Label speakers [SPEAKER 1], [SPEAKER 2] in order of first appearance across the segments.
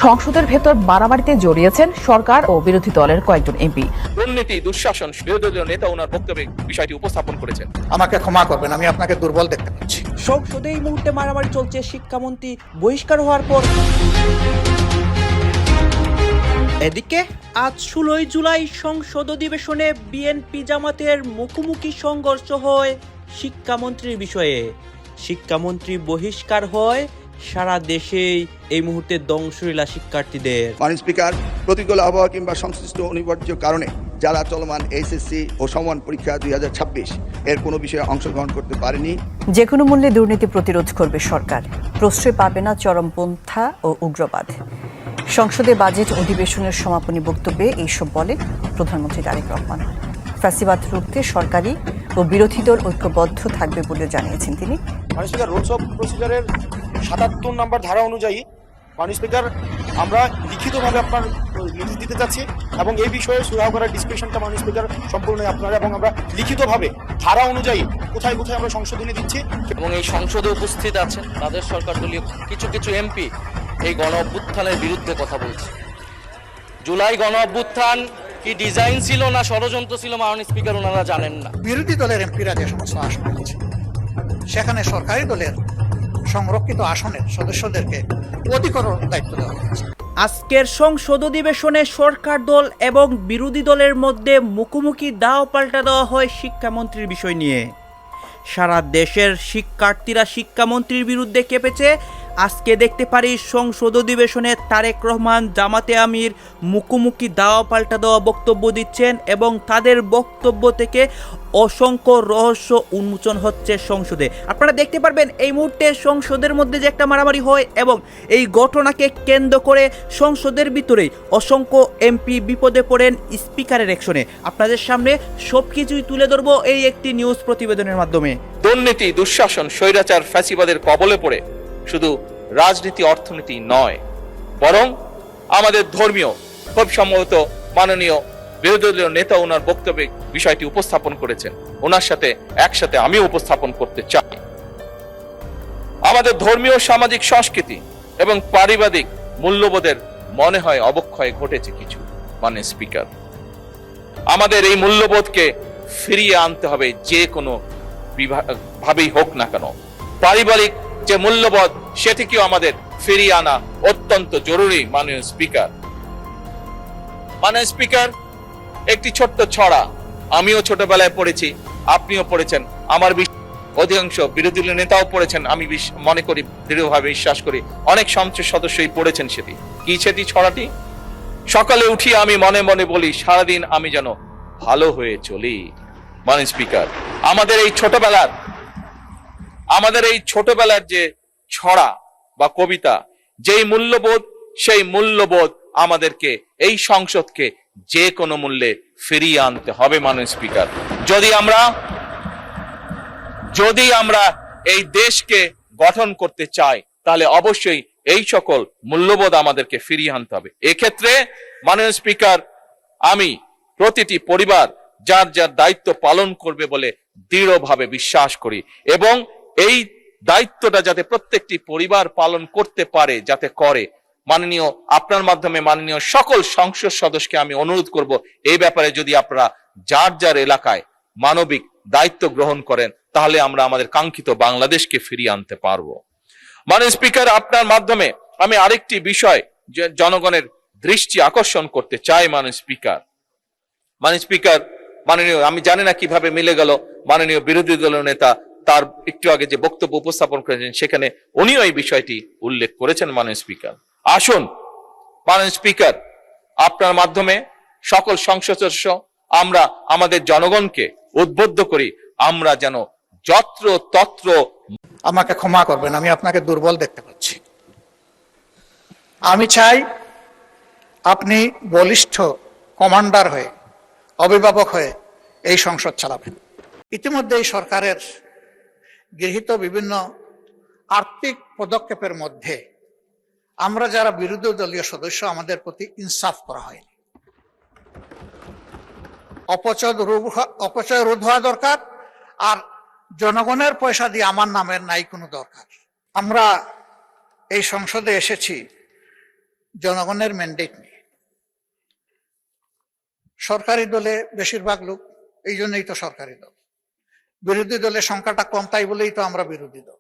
[SPEAKER 1] সংসদের ভেতর মারামারিতে জড়িয়েছেন সরকার ও বিরোধী দলের কয়েকজন এমপি।
[SPEAKER 2] দুর্নীতি, দুঃশাসন, বিরোধী দলীয় নেতা ওনার বক্তব্যে বিষয়টি উপস্থাপন করেছেন।
[SPEAKER 3] আমাকে ক্ষমা করবেন, আমি আপনাকে দুর্বল দেখতে পাচ্ছি।
[SPEAKER 4] সংসদে এই মুহূর্তে মারামারি চলছে শিক্ষামন্ত্রী বহিষ্কার হওয়ার পর। এদিকে আজ 16 জুলাই সংসদ অধিবেশনে বিএনপি জামাতের মুখোমুখি সংঘর্ষ হয় শিক্ষামন্ত্রীর বিষয়ে। শিক্ষামন্ত্রী বহিষ্কার হয়, সারা দেশেই এই মুহূর্তে ধ্বংসলীলা শিক্ষার্থীদের।
[SPEAKER 5] মাননীয় স্পিকার, প্রতিকূল আবহাওয়া কিংবা সংশ্লিষ্ট অনিবার্য কারণে যারা চলমান এইচএসসি ও সমান পরীক্ষা 2026 এর কোনো বিষয়ে অংশগ্রহণ করতে পারেনি,
[SPEAKER 1] যে কোনো মূল্যে দুর্নীতি প্রতিরোধ করবে সরকার, প্রশ্রয় পাবে না চরমপন্থা ও উগ্রবাদ। সংসদে বাজেট অধিবেশনের সমাপনী বক্তব্যে এইসব বলেন প্রধানমন্ত্রী তারেক রহমান। ফ্যাসিবাদ রুখতে সরকারি ও বিরোধী দল ঐক্যবদ্ধ থাকবে বলে জানিয়েছেন তিনি।
[SPEAKER 6] মাননীয় স্পিকার, রুলস অফ প্রসিজারের 77 নম্বর ধারা অনুযায়ী মাননীয় স্পিকার আমরা লিখিতভাবে আপনার নোটিশ দিতে যাচ্ছি এবং এই বিষয়ে সুরাহ করার ডিসকাশনটা মাননীয় স্পিকার সম্পূর্ণ আপনারা, এবং আমরা লিখিতভাবে ধারা অনুযায়ী কোথায় কোথায় আমরা সংশোধনী দিচ্ছি।
[SPEAKER 2] এবং এই সংসদে উপস্থিত আছেন তাদের সরকার দলীয় কিছু কিছু এমপি এই গণ অভ্যুত্থানের বিরুদ্ধে কথা বলছে। জুলাই গণ অভ্যুত্থান কি ডিজাইন ছিল না ষড়যন্ত্র ছিল মাননীয় স্পিকার ওনারা জানেন না।
[SPEAKER 3] বিরোধী দলের এমপিরা যে সমস্ত আসন পেয়েছে, সেখানে সরকারি দলের সংরক্ষিত আসনের সদস্যদেরকে অধিকরণ দায়িত্ব দেওয়া হয়েছে।
[SPEAKER 4] আজকের সংসদ অধিবেশনে সরকার দল এবং বিরোধী দলের মধ্যে মুখোমুখি দাও পাল্টা দেওয়া হয় শিক্ষামন্ত্রীর বিষয় নিয়ে। সারা দেশের শিক্ষার্থীরা শিক্ষামন্ত্রীর বিরুদ্ধে কেঁপেছে। আজকে দেখতে পারি সংসদ অধিবেশনে তারেক রহমান, জামাতে আমির মুখোমুখি দাওয়া পাল্টা দেওয়া বক্তব্য দিচ্ছেন এবং তাদের বক্তব্য থেকে অসংখ্য রহস্য উন্মোচন হচ্ছে সংসদে। আপনারা দেখতে পারবেন এই মুহূর্তে সংসদের মধ্যে যে একটা মারামারি হয় এবং এই ঘটনাকে কেন্দ্র করে সংসদের ভিতরেই অসংখ্য এমপি বিপদে পড়েন স্পিকারের অ্যাকশনে। আপনাদের সামনে সবকিছুই তুলে ধরবো এই একটি নিউজ প্রতিবেদনের মাধ্যমে।
[SPEAKER 2] দুর্নীতি, দুঃশাসন, স্বৈরাচার, ফ্যাসিবাদের কবলে পড়ে শুধু রাজনীতি অর্থনীতি নয়, বরং আমাদের ধর্মীয়, খুব সম্ভবত মাননীয় বিরোধী দলীয় নেতা ওনার বক্তব্যে বিষয়টি উপস্থাপন করেছেন। ওনার সাথে একসাথে আমি উপস্থাপন করতে চাই। আমাদের ধর্মীয়, সামাজিক, সংস্কৃতি এবং পারিবারিক মূল্যবোধের মনে হয় অবক্ষয় ঘটেছে কিছু। মাননীয় স্পিকার, আমাদের এই মূল্যবোধকে ফিরিয়ে আনতে হবে, যে কোনো ভাবেই হোক না কেন। পারিবারিক যে মূল্যবোধ সেটিকেও আমাদের ফিরিয়ে আনা অত্যন্ত জরুরি। মাননীয় স্পিকার, মাননীয় স্পিকার, একটি ছোট্ট ছড়া আমিও ছোটবেলায় পড়েছি, আপনিও পড়েছেন, আমার অধিকাংশ বিরোধী দলীয় নেতাও পড়েছেন, আমি মনে করি, দৃঢ়ভাবে বিশ্বাস করি অনেক সংসদ সদস্যই পড়েছেন। সেটি কি? সেটি ছড়াটি, সকালে উঠি আমি মনে মনে বলি, সারাদিন আমি যেন ভালো হয়ে চলি। মাননীয় স্পিকার, আমাদের এই ছোটবেলার যে ছড়া বা কবিতা, যেই মূল্যবোধ, সেই মূল্যবোধ আমাদেরকে, এই সংসদকে যে কোনো মূল্যে ফিরিয়ে আনতে হবে। মাননীয় স্পিকার, যদি আমরা এই দেশকে গঠন করতে চাই, তাহলে অবশ্যই এই সকল মূল্যবোধ আমাদেরকে ফিরিয়ে আনতে হবে। এক্ষেত্রে মাননীয় স্পিকার, আমি প্রতিটি পরিবার যার যার দায়িত্ব পালন করবে বলে দৃঢ়ভাবে বিশ্বাস করি, এবং এই দায়িত্বটা যাতে প্রত্যেকটি পরিবার পালন করতে পারে, যাতে করে। মাননীয়, আপনার মাধ্যমে মাননীয় সকল সংসদ সদস্যকে আমি অনুরোধ করব, এই ব্যাপারে যদি আপনারা যার যার এলাকায় মানবিক দায়িত্ব গ্রহণ করেন, তাহলে আমরা আমাদের কাঙ্ক্ষিত বাংলাদেশকে ফিরিয়ে আনতে পারবো। মাননীয় স্পিকার, আপনার মাধ্যমে আমি আরেকটি বিষয় জনগণের দৃষ্টি আকর্ষণ করতে চাই। মাননীয় স্পিকার, মাননীয়, আমি জানি না কিভাবে মিলে গেল, মাননীয় বিরোধী দলীয় নেতা তার একটু আগে যে বক্তব্য উপস্থাপন করেছেন, সেখানে উনিও এই বিষয়টি উল্লেখ করেছেন। মাননীয় স্পিকার, আসুন মাননীয় স্পিকার, আপনার মাধ্যমে সকল সংসদ সদস্য আমরা আমাদের জনগণকে উদ্বুদ্ধ করি, আমরা যেন যত্র তত্র।
[SPEAKER 3] আমাকে ক্ষমা করবেন, আমি আপনাকে দুর্বল দেখতে পাচ্ছি। আমি চাই আপনি বলিষ্ঠ কমান্ডার হয়ে, অভিভাবক হয়ে এই সংসদ চালাবেন। ইতিমধ্যে এই সরকারের গৃহীত বিভিন্ন আর্থিক পদক্ষেপের মধ্যে আমরা যারা বিরোধী দলীয় সদস্য, আমাদের প্রতি ইনসাফ করা হয়নি। অপচয় রোধ হওয়া দরকার, আর জনগণের পয়সা দিয়ে আমার নামের নাই কোনো দরকার। আমরা এই সংসদে এসেছি জনগণের ম্যান্ডেট নিয়ে। সরকারি দলে বেশিরভাগ লোক, এই জন্যই তো সরকারি দল। বিরোধী দলের সংখ্যাটা কম, তাই বলেই তো আমরা বিরোধী দল।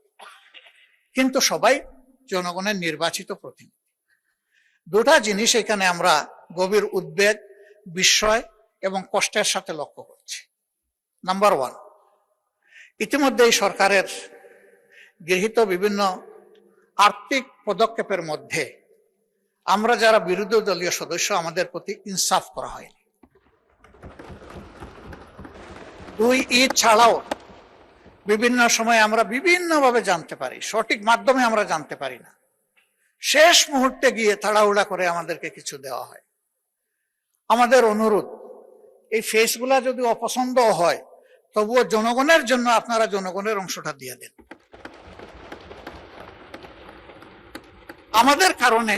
[SPEAKER 3] কিন্তু সবাই জনগণের নির্বাচিত প্রতিনিধি। দুটা জিনিস এখানে আমরা গভীর উদ্বেগ, বিস্ময় এবং কষ্টের সাথে লক্ষ্য করছি। নাম্বার ওয়ান, ইতিমধ্যে এই সরকারের গৃহীত বিভিন্ন আর্থিক পদক্ষেপের মধ্যে আমরা যারা বিরোধী দলীয় সদস্য, আমাদের প্রতি ইনসাফ করা হয়নি। দুই, ঈদ ছাড়াও বিভিন্ন সময় আমরা বিভিন্নভাবে জানতে পারি, সঠিক মাধ্যমে আমরা জানতে পারি না, শেষ মুহূর্তে গিয়ে তাড়াহুড়া করে আমাদেরকে কিছু দেওয়া হয়। আমাদের অনুরোধ, এই ফেসগুলা যদি অপছন্দ হয় তবুও জনগণের জন্য আপনারা জনগণের অংশটা দিয়ে দেন। আমাদের কারণে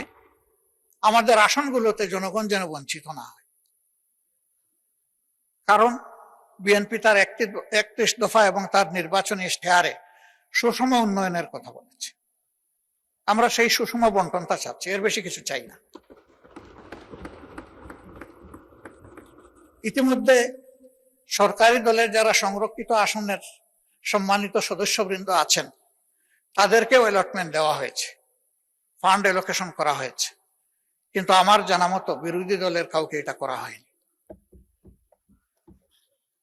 [SPEAKER 3] আমাদের আসনগুলোতে জনগণ যেন বঞ্চিত না হয়। কারণ বিএনপি তার 31 দফা এবং তার নির্বাচনী ইশতেহারে সুষম উন্নয়নের কথা বলেছে। আমরা সেই সুষম বন্টনটা চাচ্ছি, এর বেশি কিছু চাই না। ইতিমধ্যে সরকারি দলের যারা সংরক্ষিত আসনের সম্মানিত সদস্যবৃন্দ আছেন তাদেরকেও অ্যালটমেন্ট দেওয়া হয়েছে, ফান্ড অ্যালোকেশন করা হয়েছে, কিন্তু আমার জানা মতো বিরোধী দলের কাউকে এটা করা হয়নি।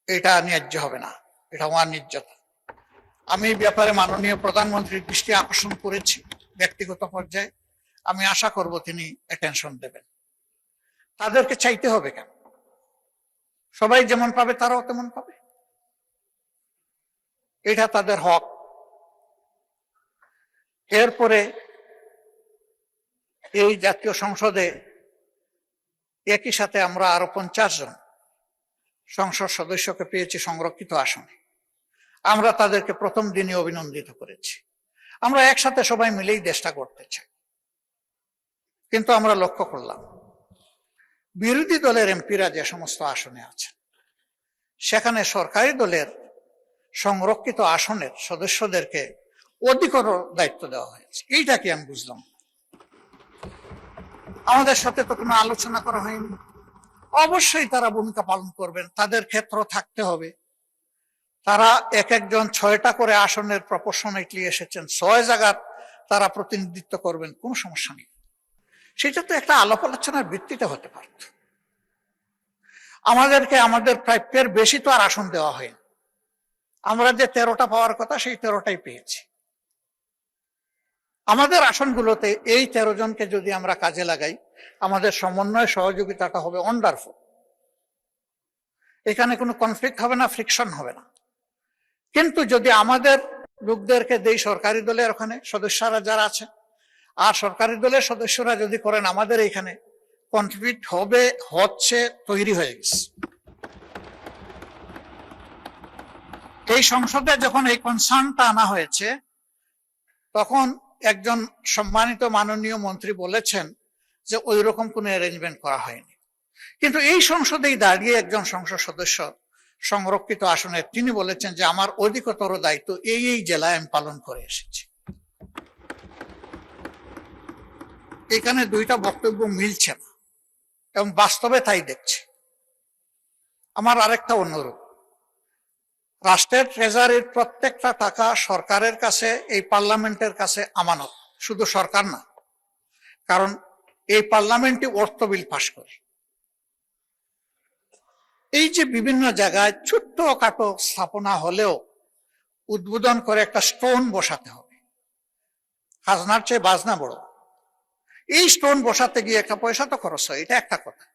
[SPEAKER 3] এটা ন্যায্য হবে না, এটা অন্যায্যতা। আমি এই ব্যাপারে মাননীয় প্রধানমন্ত্রীর দৃষ্টি আকর্ষণ করেছি ব্যক্তিগত পর্যায়ে। আমি আশা করব তিনি অ্যাটেনশন দেবেন। তাদেরকে চাইতে হবে কেন? সবাই যেমন পাবে তারাও তেমন পাবে, এটা তাদের হক। এরপরে এই জাতীয় সংসদে একই সাথে আমরা আরো 50 জন সংসদ সদস্যকে পেয়েছি সংরক্ষিত আসনে। আমরা তাদেরকে প্রথম দিনে অভিনন্দিত করেছি। আমরা একসাথে সবাই মিলেই দেশটা করতে চাই। কিন্তু আমরা লক্ষ্য করলাম বিরোধী দলের এমপিরা যে সমস্ত আসনে আছে সেখানে সরকারি দলের সংরক্ষিত আসনের সদস্যদেরকে অধিকতর দায়িত্ব দেওয়া হয়েছে। এইটা কি আমি বুঝলাম। আমাদের সাথে তো কোনো আলোচনা করা হয়নি। অবশ্যই তারা ভূমিকা পালন করবেন, তাদের ক্ষেত্র থাকতে হবে। তারা এক একজন 6টা করে আসনের প্রপোর্শনেটলি এসেছেন, 6 জায়গার তারা প্রতিনিধিত্ব করবেন, কোনো সমস্যা নেই। সেটা তো একটা আলাপ আলোচনার ভিত্তিতে হতে পারত। আমাদেরকে আমাদের প্রাপ্যের বেশি তো আর আসন দেওয়া হয়নি। আমরা যে 13টা পাওয়ার কথা সেই 13টাই পেয়েছি। আমাদের আসনগুলোতে এই 13 জনকে যদি আমরা কাজে লাগাই, আমাদের সমন্বয় সহযোগিতাটা হবে ওয়ান্ডারফুল। এখানে কোনো কনফ্লিক্ট হবে না, ফ্রিকশন হবে না। কিন্তু যদি আমাদের লোকদেরকে দেই সরকারি দলের ওখানে সদস্যরা যারা আছে, আর সরকারি দলের সদস্যরা যদি করেন আমাদের এখানে, কনফ্লিক্ট হবে, হচ্ছে, তৈরি হয়ে গেছে। এই সংসদে যখন এই কনসার্নটা আনা হয়েছে তখন একজন সম্মানিত মাননীয় মন্ত্রী বলেছেন যে ওই রকম কোনো অ্যারেঞ্জমেন্ট করা হয়নি। কিন্তু এই সংসদেই দাঁড়িয়ে একজন সংসদ সদস্য সংরক্ষিত আসনের তিনি বলেছেন যে আমার অধিকতর দায়িত্ব এই জেলায় আমি পালন করে এসেছি। এখানে দুইটা বক্তব্য মিলছে না এবং বাস্তবে তাই দেখছি। আমার আরেকটা অনুরোধ, রাষ্ট্রের ট্রেজারির প্রত্যেকটা টাকা সরকারের কাছে, এই পার্লামেন্টের কাছে আমানত। শুধু সরকার না, কারণ এই পার্লামেন্টই অর্থ বিল পাশ করে। এই যে বিভিন্ন জায়গায় ছোট্ট খাটো স্থাপনা হলেও উদ্বোধন করে একটা স্টোন বসাতে হবে। খাজনার চেয়ে বাজনা বড়। এই স্টোন বসাতে গিয়ে একটা পয়সা তো খরচ হয়, এটা একটা কথা।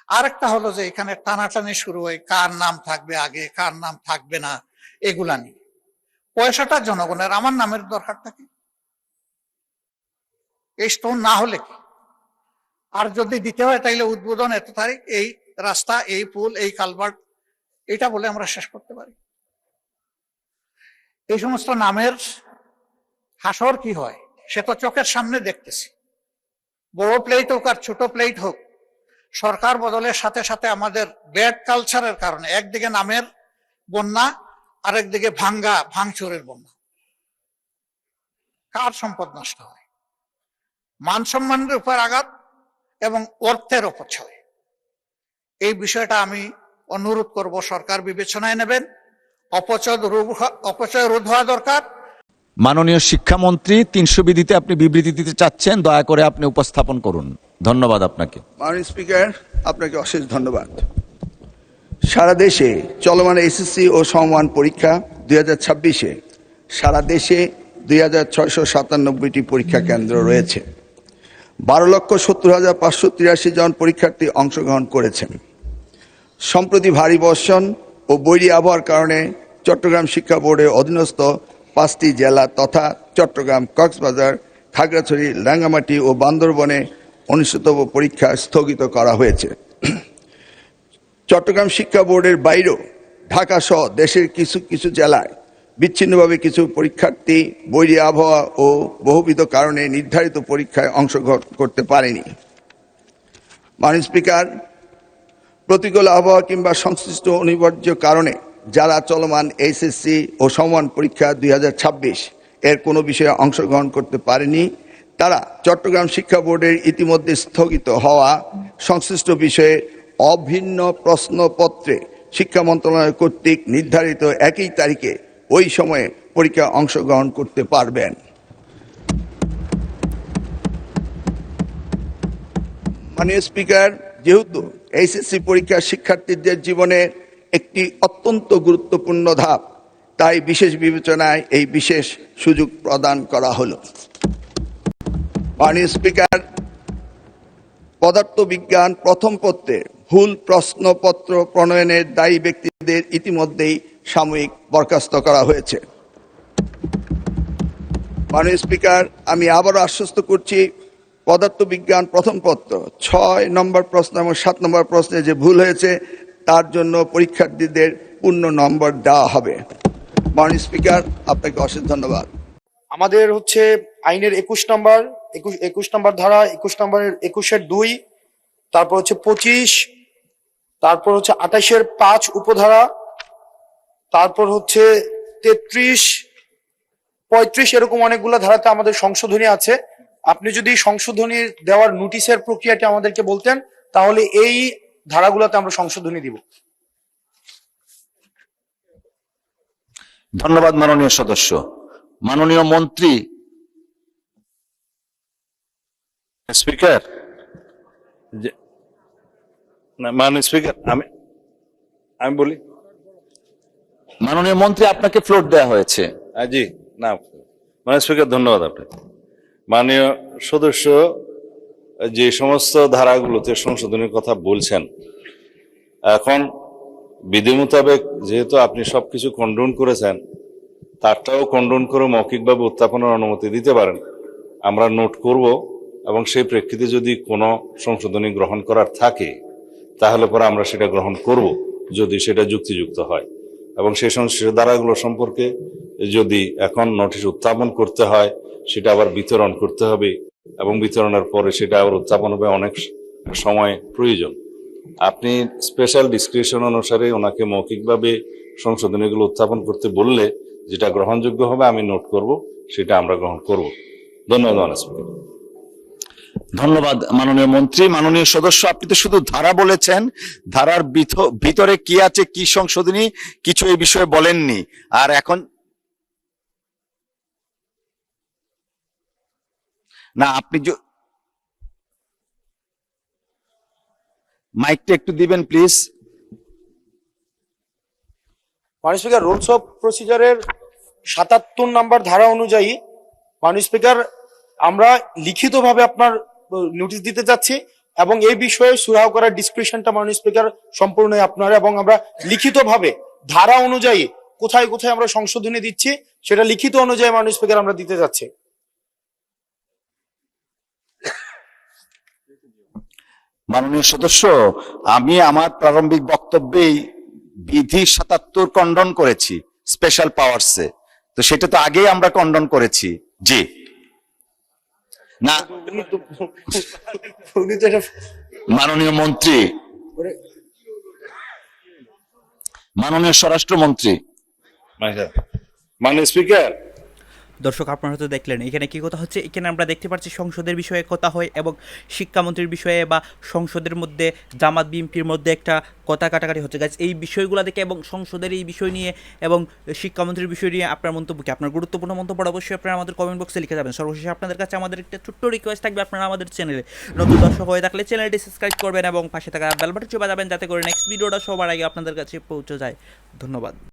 [SPEAKER 3] আরেকটা হলো যে এখানে টানাটানি শুরু হয়, কার নাম থাকবে আগে, কার নাম থাকবে না, এগুলা নিয়ে। পয়সাটা জনগণের, আমার নামের দরকারটা কি? এই স্টোন না হলে কি? আর যদি দিতে হয় তাইলে উদ্বোধন এত তারিখ, এই রাস্তা, এই পুল, এই কালভার্ট, এটা বলে আমরা শেষ করতে পারি। এই সমস্ত নামের হাসর কি হয় সে তো চোখের সামনে দেখতেছি। বড় প্লেট হোক আর ছোট প্লেট হোক, সরকার বদলের সাথে সাথে আমাদের ব্যাড কালচারের কারণে একদিকে নামের বন্যা, আরেকদিকে ভাঙচুরের বন্যা। কার সম্পদ নষ্ট হয়? মান সম্মানের উপর আঘাত, এবং অর্থের অপচয়। এই বিষয়টা আমি অনুরোধ করব সরকার বিবেচনায় নেবেন। অপচয় রোধ হওয়া দরকার।
[SPEAKER 7] মাননীয় শিক্ষামন্ত্রী 300 বিধিতে আপনি বিবৃতি দিতে চাচ্ছেন, দয়া করে আপনি উপস্থাপন করুন। ধন্যবাদ আপনাকে।
[SPEAKER 5] মাননীয় স্পিকার, আপনাকে অশেষ ধন্যবাদ। সারা দেশে চলমান এসএসসি ও সমমান পরীক্ষা 2026-এ সারা দেশে 2697টি পরীক্ষা কেন্দ্র রয়েছে। 12,70,583 জন পরীক্ষার্থী অংশগ্রহণ করেছেন। সম্প্রতি ভারী বর্ষণ ও বৈরী আবহাওয়ার কারণে চট্টগ্রাম শিক্ষা বোর্ডের অধীনস্থ 5টি জেলা তথা চট্টগ্রাম, কক্সবাজার, খাগড়াছড়ি, রাঙ্গামাটি ও বান্দরবনে অনুষ্ঠিতব্য পরীক্ষা স্থগিত করা হয়েছে। চট্টগ্রাম শিক্ষা বোর্ডের বাইরেও ঢাকা সহ দেশের কিছু কিছু জেলায় বিচ্ছিন্নভাবে কিছু পরীক্ষার্থী বৈরী আবহাওয়া ও বহুবিধ কারণে নির্ধারিত পরীক্ষায় অংশগ্রহণ করতে পারেনি। মাননীয় স্পিকার, প্রতিকূল আবহাওয়া কিংবা সংশ্লিষ্ট অনিবার্য কারণে যারা চলমান এসএসসি ও সমমান পরীক্ষা 2026 এর কোনো বিষয়ে অংশগ্রহণ করতে পারেনি, তারা চট্টগ্রাম শিক্ষা বোর্ডের ইতিমধ্যে স্থগিত হওয়া সংশ্লিষ্ট বিষয়ে অভিন্ন প্রশ্নপত্রে শিক্ষা মন্ত্রণালয় কর্তৃক নির্ধারিত একই তারিখে ওই সময়ে পরীক্ষা অংশগ্রহণ করতে পারবেন। মাননীয় স্পিকার, যেহেতু এইচএসসি পরীক্ষা শিক্ষার্থীদের জীবনে একটি অত্যন্ত গুরুত্বপূর্ণ ধাপ, তাই বিশেষ বিবেচনায় এই বিশেষ সুযোগ প্রদান করা হলো। মাননীয় স্পিকার, পদার্থবিজ্ঞান প্রথম পত্রে ভুল প্রশ্নপত্র প্রণয়নের দায়ী ব্যক্তিদের ইতিমধ্যেই সাময়িক বরখাস্ত করা হয়েছে। মাননীয় স্পিকার, আমি আবারও আশ্বস্ত করছি, পদার্থবিজ্ঞান প্রথম পত্র 6 নম্বর প্রশ্ন এবং 7 নম্বর প্রশ্নে যে ভুল হয়েছে তার জন্য পরীক্ষার্থীদের পূর্ণ নম্বর দেওয়া হবে। মাননীয় স্পিকার, আপনাকে অশেষ ধন্যবাদ।
[SPEAKER 6] আমাদের হচ্ছে আইনের 21 নম্বর ধারা 21 নম্বরের 21-এর 2, তারপর হচ্ছে 25, তারপর হচ্ছে 28-এর 5 উপধারা, তারপর হচ্ছে 33, 35 এরকম অনেকগুলো ধারাতে আমাদের সংশোধনী আছে। আপনি যদি সংশোধনী দেওয়ার নোটিশের প্রক্রিয়াটি আমাদেরকে বলতেন তাহলে এই ধারাগুলোতে আমরা সংশোধনী দিব।
[SPEAKER 7] ধন্যবাদ মাননীয় সদস্য। মাননীয় মন্ত্রী।
[SPEAKER 8] স্পিকার, মাননীয় স্পিকার, আমি বলি।
[SPEAKER 7] মাননীয় মন্ত্রী, আপনাকে ফ্লোর দেওয়া হয়েছে।
[SPEAKER 8] জি না, মাননীয় স্পিকার, ধন্যবাদ আপনাকে। মাননীয় সদস্য যে সমস্ত ধারাগুলোতে সংশোধনের কথা বলছেন, এখন বিধি মোতাবেক যেহেতু আপনি সবকিছু কন্ডোন করেছেন, তারটাও কন্ডোন করে মৌখিকভাবে উত্থাপনের অনুমতি দিতে পারেন, আমরা নোট করব এবং সেই প্রেক্ষিতে যদি কোনো সংশোধনী গ্রহণ করার থাকে তাহলে পরে আমরা সেটা গ্রহণ করব যদি সেটা যুক্তিযুক্ত হয়। এবং সেই সংশ্লিষ্ট ধারাগুলো সম্পর্কে যদি এখন নোটিশ উত্থাপন করতে হয় সেটা আবার বিতরণ করতে হবে এবং বিতরণের পরে সেটা আবার উত্থাপন হবে, অনেক সময় প্রয়োজন। আপনি স্পেশাল ডিসক্রিপশন অনুসারে ওনাকে মৌখিকভাবে সংশোধনীগুলো উত্থাপন করতে বললে যেটা গ্রহণযোগ্য হবে আমি নোট করব, সেটা আমরা গ্রহণ করব। ধন্যবাদ মাননীয় স্পিকার।
[SPEAKER 7] ধন্যবাদ মাননীয় মন্ত্রী। মাননীয় সদস্য, আপনি তো শুধু ধারা বলেছেন, ধারার ভিতরে কি আছে, কি সংশোধনী, কিছু এই বিষয়ে বলেননি। আর এখন না, আপনি মাইকটা একটু দিবেন প্লিজ।
[SPEAKER 6] মাননীয় স্পিকার, রুলস অফ প্রসিজারের 77 নম্বর ধারা অনুযায়ী মাননীয় স্পিকার আমরা লিখিতভাবে আপনার নোটিশ দিতে যাচ্ছি এবং এই বিষয়ে সুরাহা করার ডিসক্রিপশনটা মাননীয় স্পিকার সম্পূর্ণ আপনার, এবং আমরা লিখিতভাবে ধারা অনুযায়ী কোথায় কোথায় আমরা সংশোধনী দিচ্ছি সেটা লিখিত অনুযায়ী মাননীয় স্পিকার আমরা দিতে যাচ্ছি।
[SPEAKER 7] মাননীয় সদস্য, আমি আমার প্রারম্ভিক বক্তব্যেই বিধি 77 কন্ডন করেছি স্পেশাল পাওয়ারসে, তো সেটা তো আগেই আমরা কন্ডন করেছি। জি না, মাননীয় মন্ত্রী, মাননীয় স্বরাষ্ট্রমন্ত্রী।
[SPEAKER 8] মাননীয় স্পিকার,
[SPEAKER 4] দর্শক আপনারা তো দেখলেন এখানে কি কথা হচ্ছে, এখানে আমরা দেখতে পাচ্ছি সংসদের বিষয়ে কথা হয় এবং শিক্ষামন্ত্রীর বিষয়ে বা সংসদের মধ্যে জামাত বিএনপির মধ্যে একটা কথা কাটাকাটি হচ্ছে। গাইজ এই বিষয়গুলো দেখে এবং সংসদের এই বিষয় নিয়ে এবং শিক্ষামন্ত্রীর বিষয় নিয়ে আপনার মন্তব্য কি? আপনার গুরুত্বপূর্ণ মন্তব্য অবশ্যই আপনারা আমাদের কমেন্ট বক্সে লিখে যাবেন। সর্বশেষে আপনাদের কাছে আমাদের একটা ছোট্ট রিকোয়েস্ট থাকবে, আপনারা আমাদের চ্যানেলে নতুন দর্শক হয়ে থাকলে চ্যানেলটি সাবস্ক্রাইব করবেন এবং পাশে থাকা বেল বাটন চেপে যাবেন যাতে করে নেক্সট ভিডিওটা সবার আগে আপনাদের কাছে পৌঁছে যায়। ধন্যবাদ।